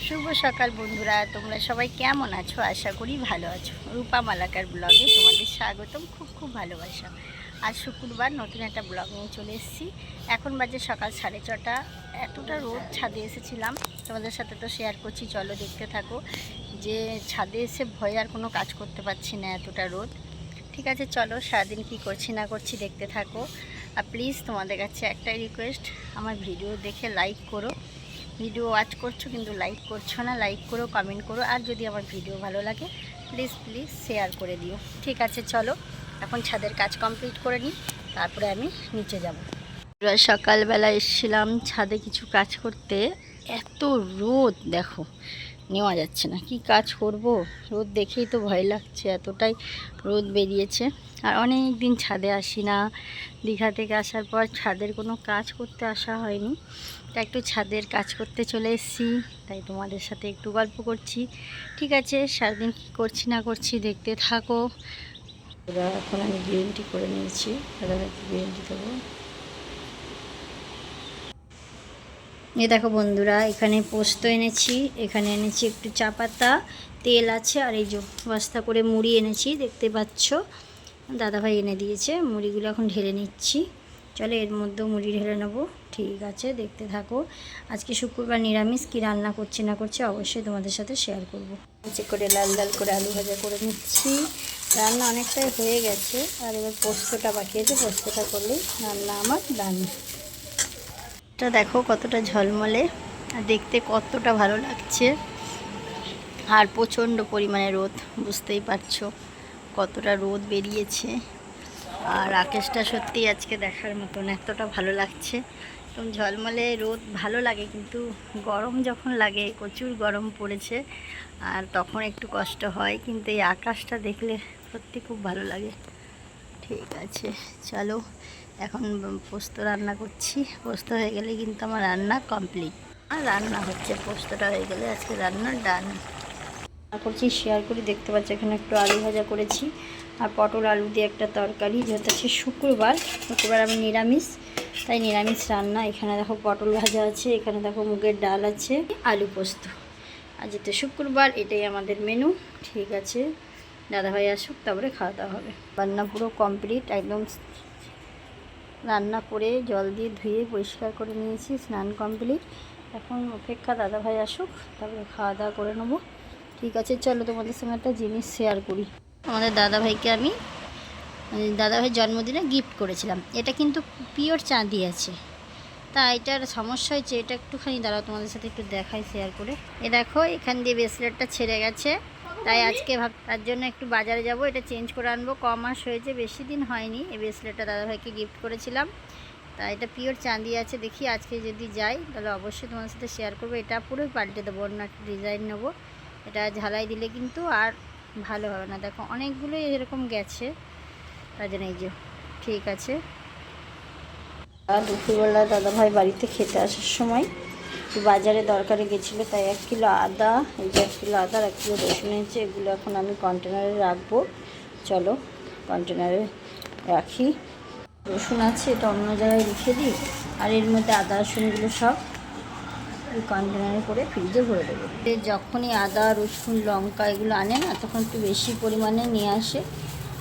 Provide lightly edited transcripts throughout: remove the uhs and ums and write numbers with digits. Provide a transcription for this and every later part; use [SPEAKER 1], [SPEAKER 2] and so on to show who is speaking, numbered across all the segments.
[SPEAKER 1] শুভ সকাল বন্ধুরা, তোমরা সবাই কেমন আছো? আশা করি ভালো আছো। রূপা মালাকার ব্লগে তোমাদের স্বাগতম, খুব খুব ভালোবাসা। আজ শুক্রবার নতুন একটা ব্লগ নিয়ে চলে এসেছি। এখন বাজে সকাল 6:30। এতটা রোদ, ছাদে এসেছিলাম, তোমাদের সাথে তো শেয়ার করছি, চলো দেখতে থাকো। যে ছাদে এসে ভয়ে আর কোনো কাজ করতে পারছি না, এতটা রোদ। ঠিক আছে, চলো সারাদিন কি করছি না করছি দেখতে থাকো। আর প্লিজ তোমাদের কাছে একটাই রিকোয়েস্ট, আমার ভিডিও দেখে লাইক করো। ভিডিও ওয়াচ করছো কিন্তু লাইক করছো না, লাইক করো, কমেন্ট করো। আর যদি আমার ভিডিও ভালো লাগে প্লিজ প্লিজ শেয়ার করে দিও। ঠিক আছে, চলো এখন ছাদের কাজ কমপ্লিট করে নিই, তারপরে আমি নিচে যাব। সকালবেলা এসেছিলাম ছাদে কিছু কাজ করতে, এত রোদ দেখো, নেওয়া যাচ্ছে না। কি কাজ করব, রোদ দেখেই তো ভয় লাগছে, এতটাই রোদ বেরিয়েছে। আর অনেক দিন ছাদে আসি না, দীঘা থেকে আসার পর ছাদের কোনো কাজ করতে আসা হয়নি। তা একটু ছাদের কাজ করতে চলে এসেছি, তাই তোমাদের সাথে একটু গল্প করছি। ঠিক আছে, সারাদিন কী করছি না করছি দেখতে থাকো। এখন আমি গ্রিন টি করে নিয়েছি, দাদাভাইকে গ্রিন টি দেবো। দেখো বন্ধুরা, এখানে পোস্ত এনেছি, এখানে এনেছি একটু চা পাতা, তেল আছে, আর এই যে বস্তা করে মুড়ি এনেছি, দেখতে পাচ্ছ দাদাভাই এনে দিয়েছে। মুড়িগুলো এখন ঢেলে নিচ্ছি, চলো এর মধ্যেও মুড়ি ঢেলে নেবো। ঠিক আছে, দেখতে থাকো। আজকে শুক্রবার নিরামিষ, কী রান্না করছি না করছি অবশ্যই তোমাদের সাথে শেয়ার করবো। নিচে করে লাল লাল করে আলু ভাজা করে নিচ্ছি। রান্না অনেকটাই হয়ে গেছে, আর এবার পোস্তটা বাকি আছে, পোস্তটা করলেই রান্না আমার ডান। এটা দেখো কতটা ঝলমলে, আর দেখতে কতটা ভালো লাগছে। আর প্রচণ্ড পরিমাণে রোদ, বুঝতেই পারছো কতটা রোদ বেরিয়েছে। আর আকাশটা সত্যি আজকে দেখার মতন, এতটা ভালো লাগছে। এবং ঝলমলে রোদ ভালো লাগে, কিন্তু গরম যখন লাগে, প্রচুর গরম পড়েছে, আর তখন একটু কষ্ট হয়। কিন্তু এই আকাশটা দেখলে সত্যি খুব ভালো লাগে। ঠিক আছে, চলো এখন পোস্ত রান্না করছি। পোস্ত হয়ে গেলে কিন্তু আমার রান্না কমপ্লিট। আর রান্না হচ্ছে, পোস্তটা হয়ে গেলে আজকে রান্না ডান। করছি শেয়ার করি, দেখতে পাচ্ছি এখানে একটু আলু ভাজা করেছি, আর পটল আলু দিয়ে একটা তরকারি। যেহেতু আছে শুক্রবার, শুক্রবার আমি নিরামিষ, তাই নিরামিষ রান্না। এখানে দেখো পটল ভাজা আছে, এখানে দেখো মুগের ডাল আছে, আলু পোস্ত। আর যেহেতু শুক্রবার, এটাই আমাদের মেনু। ঠিক আছে, দাদাভাই আসুক তারপরে খাওয়া দাওয়া হবে। রান্না পুরো কমপ্লিট, একদম রান্না করে জল দিয়ে ধুয়ে পরিষ্কার করে নিয়েছি, স্নান কমপ্লিট। এখন অপেক্ষা দাদাভাই আসুক, তারপরে খাওয়া দাওয়া করে নেবো। ঠিক আছে, চলো তোমাদের সঙ্গে একটা জিনিস শেয়ার করি। আমাদের দাদাভাইকে আমি দাদাভাইয়ের জন্মদিনে গিফট করেছিলাম। এটা কিন্তু পিওর চাঁদি আছে, তা এটার সমস্যা হয়েছে, এটা একটুখানি দাঁড়াও তোমাদের সাথে একটু দেখাই শেয়ার করে। দেখো এখান দিয়ে ব্রেসলেটটা ছেড়ে গেছে, তাই আজকে তার জন্য একটু বাজারে যাব, এটা চেঞ্জ করে আনবো। মাস হয়েছে, বেশি দিন হয়নি। এই ব্রেসলেটটা দাদাভাইকে গিফট করেছিলাম, তাই এটা পিওর চাঁদি আছে। দেখি আজকে যদি যাই তাহলে অবশ্যই তোমাদের সাথে শেয়ার করবো। এটা পুরোই পাল্টে দেবো, অন্য একটা ডিজাইন নেবো। এটা ঝালাই দিলে কিন্তু আর ভালো হবে না। দেখো অনেকগুলোই এরকম গেছে, তার জন্য এই যে। ঠিক আছে, দুপুরবেলা দাদাভাই বাড়িতে খেতে আসার সময় একটু বাজারে দরকারে গেছিলো, তাই 1 কিলো আদা, এই যে 1 কিলো আদা আর 1 কিলো রসুন এনেছে। এগুলো এখন আমি কন্টেনারে রাখবো, চলো কন্টেনারে রাখি। রসুন আছে, এটা অন্য জায়গায় রেখে দিই, আর এর মধ্যে আদা রসুনগুলো সব এই কন্টেনারে করে ফ্রিজে ভরে দেবো। যখনই আদা রসুন লঙ্কা এগুলো আনে না, তখন একটু বেশি পরিমাণে নিয়ে আসে,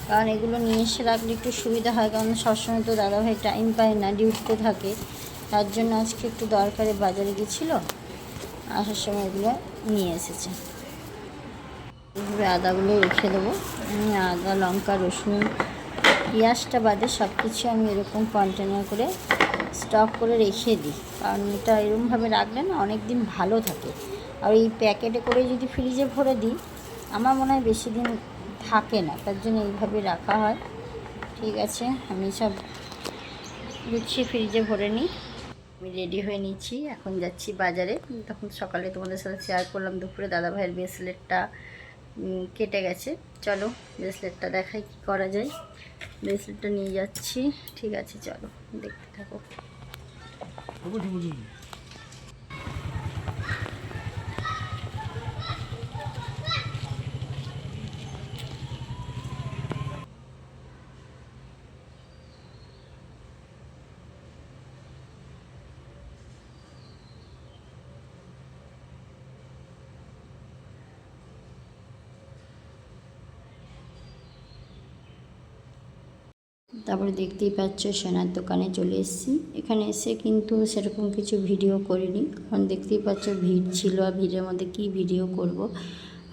[SPEAKER 1] কারণ এগুলো নিয়ে এসে রাখলে একটু সুবিধা হয়। কারণ সবসময় তো দাদাভাই টাইম পায় না, ডিউটিতে থাকে, তার জন্য আজকে একটু দরকারে বাজারে গেছিলো, আসার সময় এগুলো নিয়ে এসেছে। এইভাবে আদাগুলো রেখে দেবো। আদা লঙ্কা রসুন পেঁয়াজটা বাদে সব কিছু আমি এরকম কন্টেনার করে স্টক করে রেখে দিই, কারণ এটা এরকমভাবে রাখলে না অনেক দিন ভালো থাকে। আর এই প্যাকেটে করে যদি ফ্রিজে ভরে দিই, আমার মনে হয় বেশি দিন থাকে না, তার জন্য এইভাবে রাখা হয়। ঠিক আছে, আমি সব গুছিয়ে ফ্রিজে ভরে নিই। আমি রেডি হয়ে নিচ্ছি, এখন যাচ্ছি বাজারে। তখন সকালে তোমাদের সাথে শেয়ার করলাম দুপুরে দাদাভাইয়ের ব্রেসলেটটা কেটে গেছে। চলো ব্রেসলেটটা দেখাই কি করা যায়। ব্রেসলেটটা নিয়ে যাচ্ছি। ঠিক আছে, চলো দেখতে থাকো। তারপরে দেখতেই পাচ্ছ সোনার দোকানে চলে এসেছি। এখানে এসে কিন্তু সেরকম কিছু ভিডিও করিনি, কারণ দেখতেই পাচ্ছ ভিড় ছিল, আর ভিড়ের মধ্যে কি ভিডিও করব।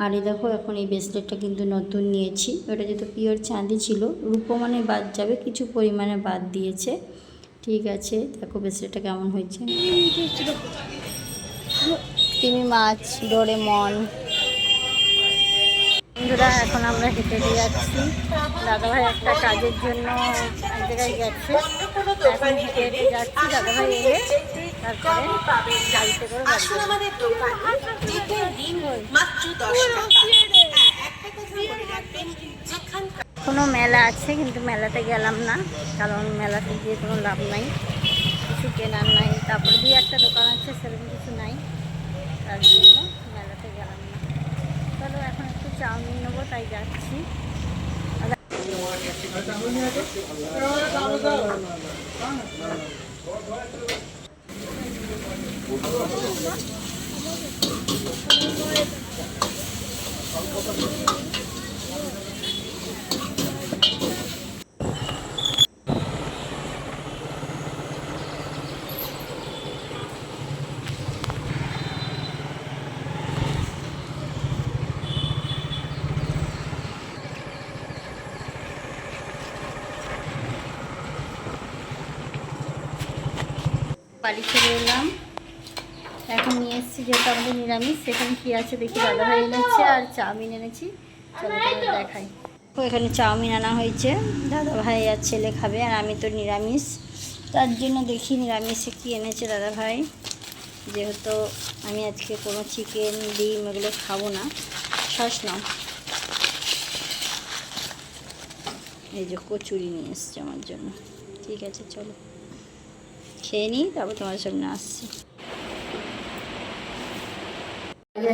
[SPEAKER 1] আর এই দেখো এখন এই ব্রেসলেটটা কিন্তু নতুন নিয়েছি। ওটা যেহেতু পিওর চাঁদি ছিল, রূপো মানে বাদ যাবে, কিছু পরিমাণে বাদ দিয়েছে। ঠিক আছে, দেখো ব্রেসলেটটা কেমন হয়েছে। তিমি মাছ, ডোরেমন। বন্ধুরা এখন আমরা হেঁটে হেঁটে যাচ্ছি। দাদাভাই একটা কাজের জন্য এক জায়গায় গেছে, এখন হেঁটে হেঁটে যাচ্ছি। দাদাভাই এলে তারপরে গাড়িতে করে কোনো মেলা আছে, কিন্তু মেলাতে গেলাম না, কারণ মেলাতে গিয়ে কোনো লাভ নাই, কিছু কেনার নাই। তারপরে দিয়ে একটা দোকান আছে, সেরকম কিছু নাই, তার জন্য মেলাতে গেলাম না। চলো এখন একটু চাউমিন নেবো, তাই যাচ্ছি। বাড়ি চলে এলাম, এখন নিয়ে এসেছি যেহেতু আমাদের নিরামিষ। সেখানে কী আছে দেখি, দাদাভাই এনেছে আর চাউমিন এনেছি, চলো দেখাই। এখানে চাউমিন আনা হয়েছে, দাদাভাই আর ছেলে খাবে, আর আমি তো নিরামিষ, তার জন্য দেখি নিরামিষে কী এনেছে দাদাভাই। যেহেতু আমি আজকে কোনো চিকেন, ডিম এগুলো খাবো না। সস নাও। এই যে কচুরি নিয়ে এসছে আমার জন্য। ঠিক আছে, চলো খেয়ে নিই, তারপর তোমার সামনে আসছি।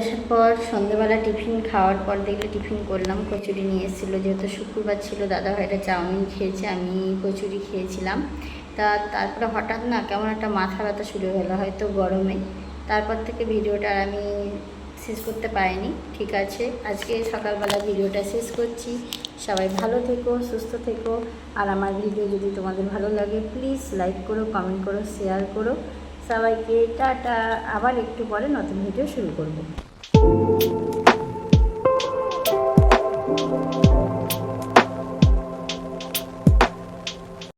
[SPEAKER 1] আসার পর সন্ধ্যেবেলা টিফিন খাওয়ার পর দেখলে টিফিন করলাম, কচুরি নিয়ে এসেছিলো। যেহেতু শুক্রবার ছিল, দাদা ভাইটা চাউমিন খেয়েছে, আমি কচুরি খেয়েছিলাম। তারপরে হঠাৎ না কেমন একটা মাথা ব্যথা শুরু হলো, হয়তো গরমে। তারপর থেকে ভিডিওটা আমি শেষ করতে পারিনি। ঠিক আছে, আজকে সকালবেলা ভিডিওটা শেষ করছি। সবাই ভালো থেকো, সুস্থ থেকো। আর আমার ভিডিও যদি তোমাদের ভালো লাগে, প্লিজ লাইক করো, কমেন্ট করো, শেয়ার করো। সবাইকে টাটা। আবার একটু পরে নতুন ভিডিও শুরু করব।